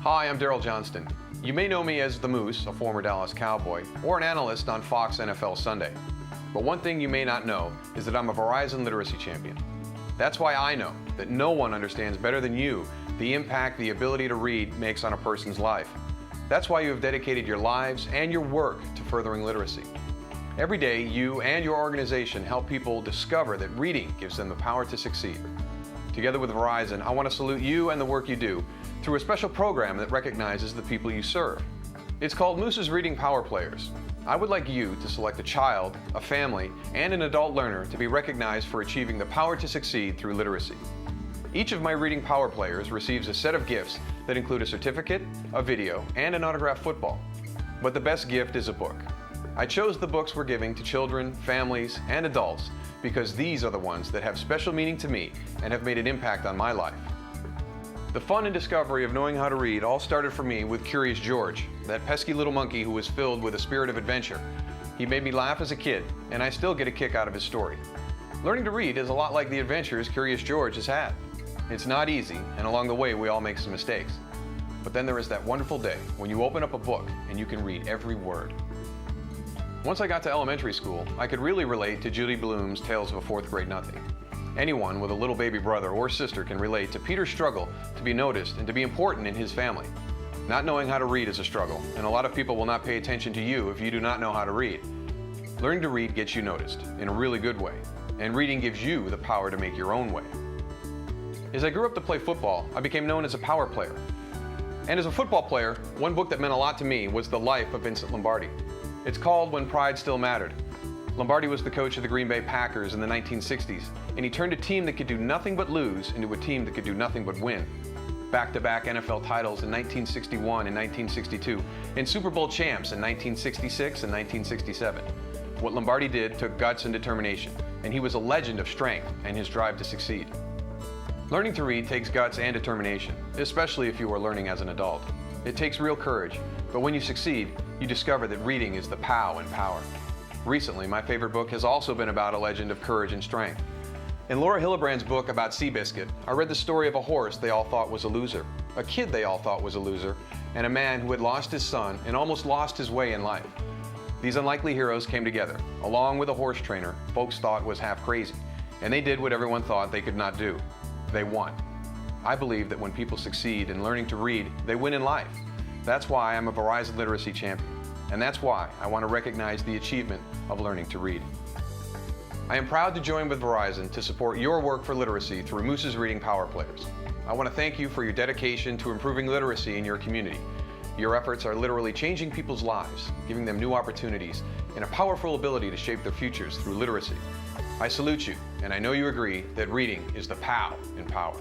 Hi, I'm Daryl Johnston. You may know me as the Moose, a former Dallas Cowboy, or an analyst on Fox NFL Sunday. But one thing you may not know is that I'm a Verizon literacy champion. That's why I know that no one understands better than you the impact the ability to read makes on a person's life. That's why you have dedicated your lives and your work to furthering literacy. Every day, you and your organization help people discover that reading gives them the power to succeed. Together with Verizon, I want to salute you and the work you do through a special program that recognizes the people you serve. It's called Moose's Reading Power Players. I would like you to select a child, a family, and an adult learner to be recognized for achieving the power to succeed through literacy. Each of my Reading Power Players receives a set of gifts that include a certificate, a video, and an autographed football. But the best gift is a book. I chose the books we're giving to children, families, and adults because these are the ones that have special meaning to me and have made an impact on my life. The fun and discovery of knowing how to read all started for me with Curious George, that pesky little monkey who was filled with a spirit of adventure. He made me laugh as a kid, and I still get a kick out of his story. Learning to read is a lot like the adventures Curious George has had. It's not easy, and along the way we all make some mistakes. But then there is that wonderful day when you open up a book and you can read every word. Once I got to elementary school, I could really relate to Judy Blume's Tales of a Fourth Grade Nothing. Anyone with a little baby brother or sister can relate to Peter's struggle to be noticed and to be important in his family. Not knowing how to read is a struggle, and a lot of people will not pay attention to you if you do not know how to read. Learning to read gets you noticed in a really good way, and reading gives you the power to make your own way. As I grew up to play football, I became known as a power player. And as a football player, one book that meant a lot to me was The Life of Vincent Lombardi. It's called When Pride Still Mattered. Lombardi was the coach of the Green Bay Packers in the 1960s, and he turned a team that could do nothing but lose into a team that could do nothing but win. Back-to-back NFL titles in 1961 and 1962, and Super Bowl champs in 1966 and 1967. What Lombardi did took guts and determination, and he was a legend of strength and his drive to succeed. Learning to read takes guts and determination, especially if you are learning as an adult. It takes real courage, but when you succeed, you discover that reading is the POW in power. Recently, my favorite book has also been about a legend of courage and strength. In Laura Hillebrand's book about Seabiscuit, I read the story of a horse they all thought was a loser, a kid they all thought was a loser, and a man who had lost his son and almost lost his way in life. These unlikely heroes came together, along with a horse trainer folks thought was half crazy, and they did what everyone thought they could not do. They won. I believe that when people succeed in learning to read, they win in life. That's why I'm a Verizon literacy champion, and that's why I want to recognize the achievement of learning to read. I am proud to join with Verizon to support your work for literacy through Moose's Reading Power Players. I want to thank you for your dedication to improving literacy in your community. Your efforts are literally changing people's lives, giving them new opportunities, and a powerful ability to shape their futures through literacy. I salute you, and I know you agree that reading is the POW in power.